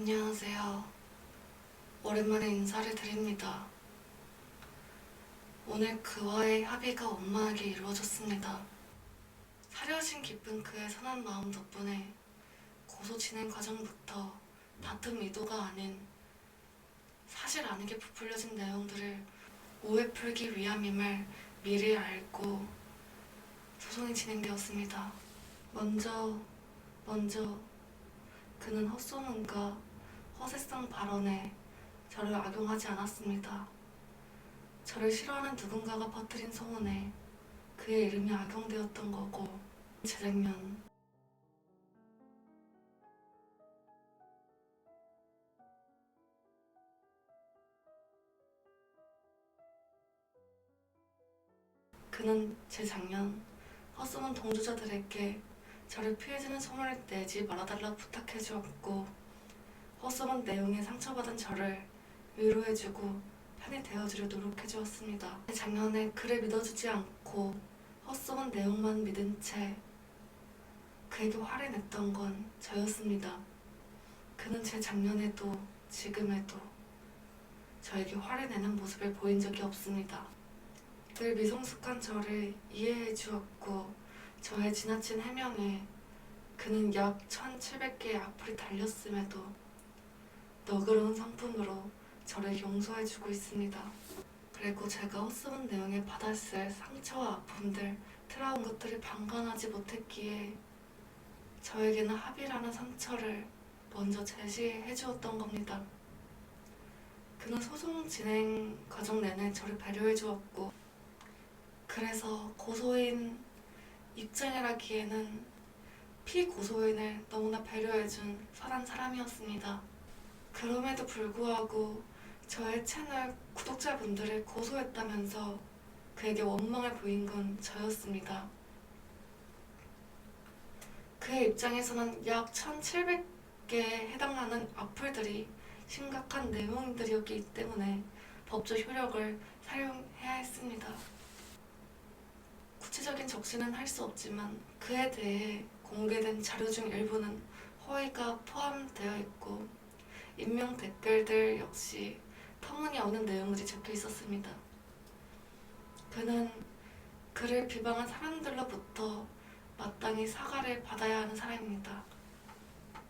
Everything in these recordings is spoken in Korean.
안녕하세요. 오랜만에 인사를 드립니다. 오늘 그와의 합의가 원만하게 이루어졌습니다. 사려진 깊은 그의 선한 마음 덕분에 고소 진행 과정부터 다툼 의도가 아닌 사실 아니게 부풀려진 내용들을 오해 풀기 위함임을 미리 알고 소송이 진행되었습니다. 먼저 그는 헛소문과 허세성 발언에 저를 악용하지 않았습니다. 저를 싫어하는 누군가가 퍼뜨린 소문에 그의 이름이 악용되었던 거고, 재작년 그는 재작년 헛소문 동조자들에게 저를 피해주는 소문을 내지 말아달라 부탁해주었고, 헛소문 내용에 상처받은 저를 위로해주고 편이 되어주려 노력해주었습니다. 작년에 그를 믿어주지 않고 헛소문 내용만 믿은 채 그에게 화를 냈던 건 저였습니다. 그는 제 작년에도 지금에도 저에게 화를 내는 모습을 보인 적이 없습니다. 늘 미성숙한 저를 이해해 주었고, 저의 지나친 해명에 그는 약 1,700개의 악플이 달렸음에도 너그러운 성품으로 저를 용서해 주고 있습니다. 그리고 제가 헛소문 내용에 받았을 상처와 아픔들, 트라운 것들을 방관하지 못했기에 저에게는 합의라는 상처를 먼저 제시해 주었던 겁니다. 그는 소송 진행 과정 내내 저를 배려해 주었고, 그래서 고소인 입장이라기에는 피고소인을 너무나 배려해준 선한 사람이었습니다. 그럼에도 불구하고 저의 채널 구독자분들을 고소했다면서 그에게 원망을 보인 건 저였습니다. 그의 입장에서는 약 1,700개에 해당하는 악플들이 심각한 내용들이었기 때문에 법적 효력을 사용해야 했습니다. 구체적인 적시는 할 수 없지만 그에 대해 공개된 자료 중 일부는 허위가 포함되어 있고, 익명 댓글들 역시 터무니없는 내용들이 적혀 있었습니다. 그는 그를 비방한 사람들로부터 마땅히 사과를 받아야 하는 사람입니다.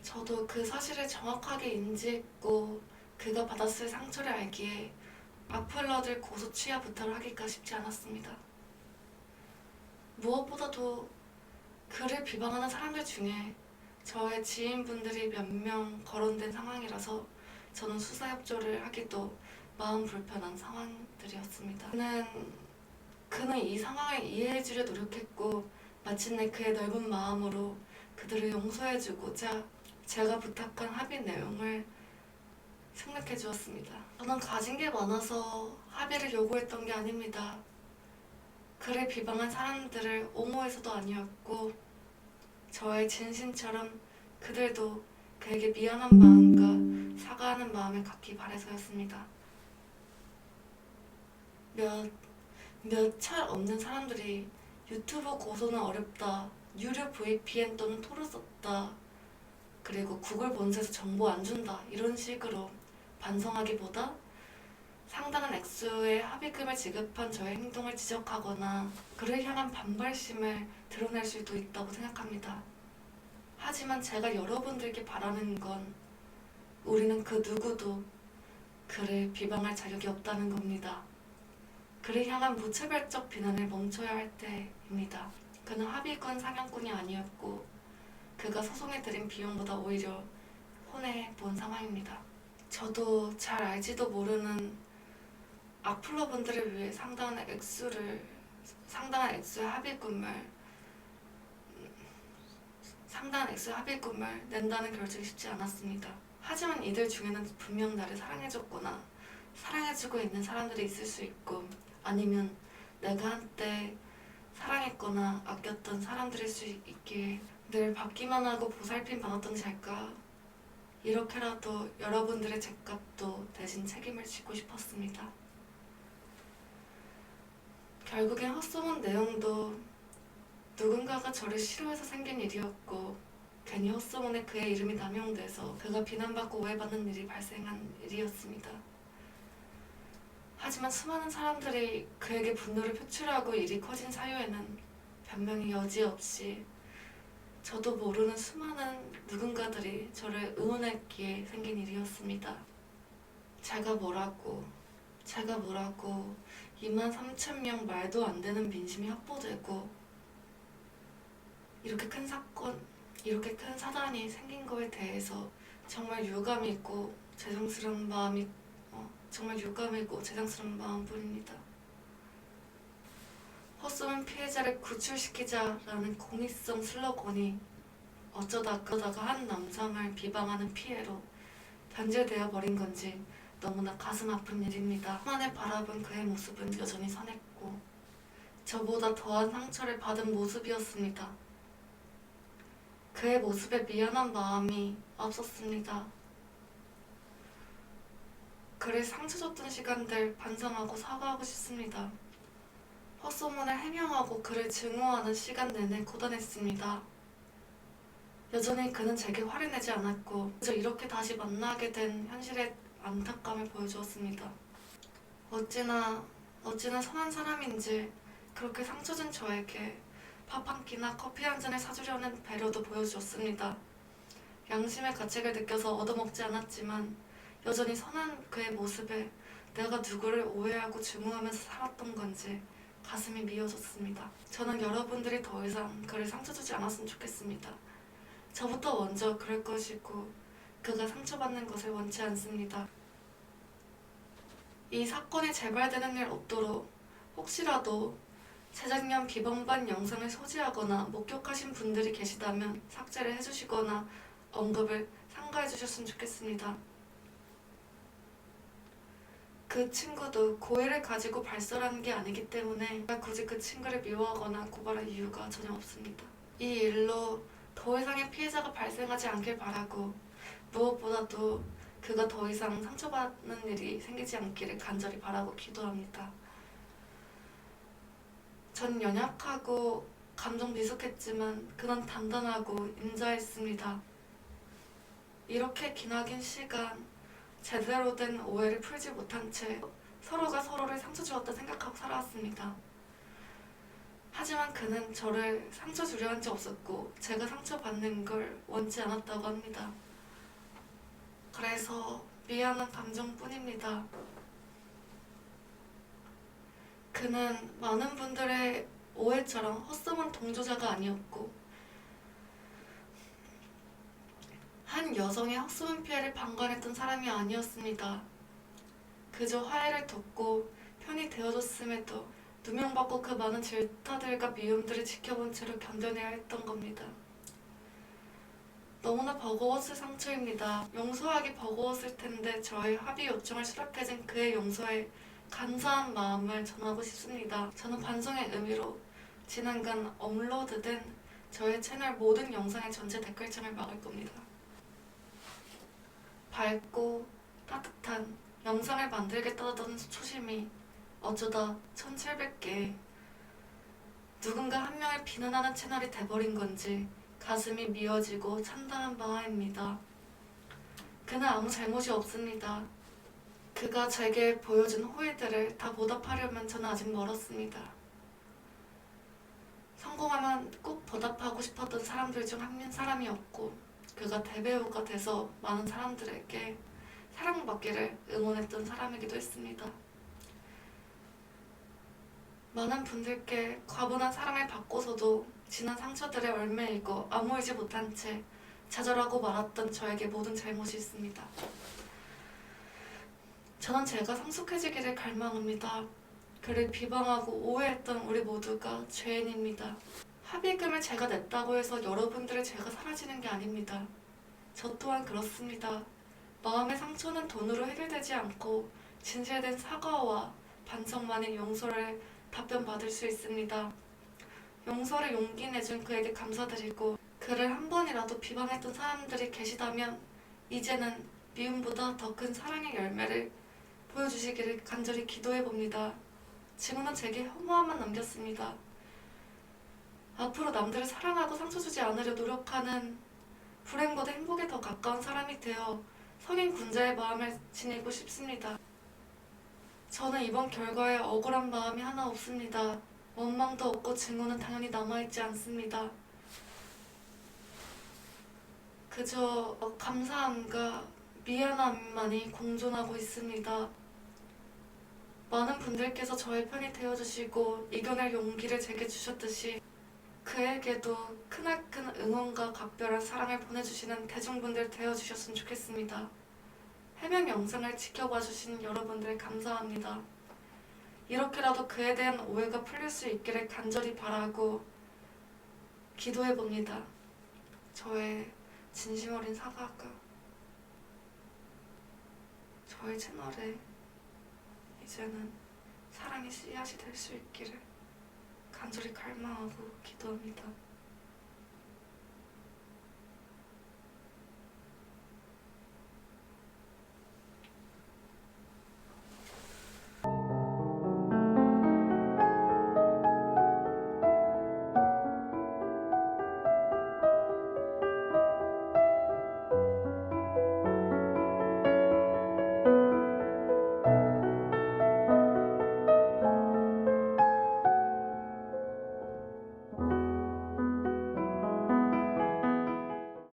저도 그 사실을 정확하게 인지했고 그가 받았을 상처를 알기에 악플러들 고소 취하 부탁을 하기가 쉽지 않았습니다. 무엇보다도 그를 비방하는 사람들 중에 저의 지인분들이 몇 명 거론된 상황이라서 저는 수사 협조를 하기도 마음 불편한 상황들이었습니다. 그는 이 상황을 이해해주려 노력했고, 마침내 그의 넓은 마음으로 그들을 용서해주고자 제가 부탁한 합의 내용을 승낙해 주었습니다. 저는 가진 게 많아서 합의를 요구했던 게 아닙니다. 그를 비방한 사람들을 옹호해서도 아니었고, 저의 진심처럼 그들도 그에게 미안한 마음과 사과하는 마음을 갖기 바라서였습니다. 몇 찰 없는 사람들이 유튜브 고소는 어렵다, 유료 VPN 또는 톨을 썼다, 그리고 구글 본사에서 정보 안 준다, 이런 식으로 반성하기보다 상당한 액수의 합의금을 지급한 저의 행동을 지적하거나 그를 향한 반발심을 드러낼 수도 있다고 생각합니다. 하지만 제가 여러분들께 바라는 건 우리는 그 누구도 그를 비방할 자격이 없다는 겁니다. 그를 향한 무차별적 비난을 멈춰야 할 때입니다. 그는 합의권 상향꾼이 아니었고 그가 소송에 들인 비용보다 오히려 손해본 상황입니다. 저도 잘 알지도 모르는 악플러분들을 위해 상당한 액수의 합의금을 낸다는 결정이 쉽지 않았습니다. 하지만 이들 중에는 분명 나를 사랑해줬거나 사랑해주고 있는 사람들이 있을 수 있고, 아니면 내가 한때 사랑했거나 아꼈던 사람들일 수 있기에 늘 받기만 하고 보살핌 받았던 제가 이렇게라도 여러분들의 죗값도 대신 책임을 지고 싶었습니다. 결국엔 헛소문 내용도 누군가가 저를 싫어해서 생긴 일이었고, 괜히 헛소문에 그의 이름이 남용돼서 그가 비난받고 오해받는 일이 발생한 일이었습니다. 하지만 수많은 사람들이 그에게 분노를 표출하고 일이 커진 사유에는 변명이 여지없이 저도 모르는 수많은 누군가들이 저를 응원했기에 생긴 일이었습니다. 제가 뭐라고 23,000명 말도 안 되는 민심이 확보되고 이렇게 큰 사건, 이렇게 큰 사단이 생긴 거에 대해서 정말 유감이고 죄송스러운 마음뿐입니다. 헛소문 피해자를 구출시키자라는 공익성 슬로건이 어쩌다가 한 남성을 비방하는 피해로 변질되어 버린 건지 너무나 가슴 아픈 일입니다. 만에 바라본 그의 모습은 여전히 선했고 저보다 더한 상처를 받은 모습이었습니다. 그의 모습에 미안한 마음이 앞섰습니다. 그를 상처 줬던 시간들 반성하고 사과하고 싶습니다. 헛소문을 해명하고 그를 증오하는 시간 내내 고단했습니다. 여전히 그는 제게 화를 내지 않았고 그저 이렇게 다시 만나게 된 현실에 안타까움을 보여주었습니다. 어찌나 선한 사람인지 그렇게 상처 준 저에게 밥 한 끼나 커피 한 잔을 사주려는 배려도 보여주었습니다. 양심의 가책을 느껴서 얻어먹지 않았지만 여전히 선한 그의 모습에 내가 누구를 오해하고 증오하면서 살았던 건지 가슴이 미어졌습니다. 저는 여러분들이 더 이상 그를 상처 주지 않았으면 좋겠습니다. 저부터 먼저 그럴 것이고 그가 상처받는 것을 원치 않습니다. 이 사건이 재발되는 일 없도록 혹시라도 재작년 비방반 영상을 소지하거나 목격하신 분들이 계시다면 삭제를 해주시거나 언급을 삼가해 주셨으면 좋겠습니다. 그 친구도 고의를 가지고 발설한 게 아니기 때문에 굳이 그 친구를 미워하거나 고발할 이유가 전혀 없습니다. 이 일로 더 이상의 피해자가 발생하지 않길 바라고 무엇보다도 그가 더 이상 상처받는 일이 생기지 않기를 간절히 바라고 기도합니다. 전 연약하고 감정 미숙했지만 그는 단단하고 인자했습니다. 이렇게 기나긴 시간 제대로 된 오해를 풀지 못한 채 서로가 서로를 상처 주었다 생각하고 살아왔습니다. 하지만 그는 저를 상처 주려 한 적 없었고 제가 상처받는 걸 원치 않았다고 합니다. 그래서 미안한 감정뿐입니다. 그는 많은 분들의 오해처럼 헛소문 동조자가 아니었고 한 여성의 헛소문 피해를 방관했던 사람이 아니었습니다. 그저 화해를 돕고 편이 되어줬음에도 누명받고 그 많은 질타들과 미움들을 지켜본 채로 견뎌내야 했던 겁니다. 너무나 버거웠을 상처입니다. 용서하기 버거웠을 텐데 저의 합의 요청을 수락해준 그의 용서에 감사한 마음을 전하고 싶습니다. 저는 반성의 의미로 지난간 업로드된 저의 채널 모든 영상의 전체 댓글창을 막을 겁니다. 밝고 따뜻한 영상을 만들겠다던 초심이 어쩌다 1700개 누군가 한 명을 비난하는 채널이 돼버린 건지 가슴이 미어지고 참담한 바입니다. 그는 아무 잘못이 없습니다. 그가 제게 보여준 호의들을 다 보답하려면 저는 아직 멀었습니다. 성공하면 꼭 보답하고 싶었던 사람들 중 한 사람이었고 그가 대배우가 돼서 많은 사람들에게 사랑받기를 응원했던 사람이기도 했습니다. 많은 분들께 과분한 사랑을 받고서도 지난 상처들에 얽매이고 아무이지 못한 채 좌절하고 말았던 저에게 모든 잘못이 있습니다. 저는 제가 성숙해지기를 갈망합니다. 그를 비방하고 오해했던 우리 모두가 죄인입니다. 합의금을 제가 냈다고 해서 여러분들의 죄가 사라지는 게 아닙니다. 저 또한 그렇습니다. 마음의 상처는 돈으로 해결되지 않고 진실된 사과와 반성만이 용서를 답변받을 수 있습니다. 용서를 용기 내준 그에게 감사드리고 그를 한 번이라도 비방했던 사람들이 계시다면 이제는 미움보다 더 큰 사랑의 열매를 보여주시기를 간절히 기도해봅니다. 지금은 제게 허무함만 남겼습니다. 앞으로 남들을 사랑하고 상처 주지 않으려 노력하는 불행보다 행복에 더 가까운 사람이 되어 성인 군자의 마음을 지니고 싶습니다. 저는 이번 결과에 억울한 마음이 하나 없습니다. 원망도 없고 증오는 당연히 남아있지 않습니다. 그저 감사함과 미안함만이 공존하고 있습니다. 많은 분들께서 저의 편이 되어주시고 이겨낼 용기를 제게 주셨듯이 그에게도 크나큰 응원과 각별한 사랑을 보내주시는 대중분들 되어주셨으면 좋겠습니다. 해명 영상을 지켜봐주신 여러분들 감사합니다. 이렇게라도 그에 대한 오해가 풀릴 수 있기를 간절히 바라고 기도해봅니다. 저의 진심 어린 사과가 저의 채널에 이제는 사랑의 씨앗이 될 수 있기를 간절히 갈망하고 기도합니다.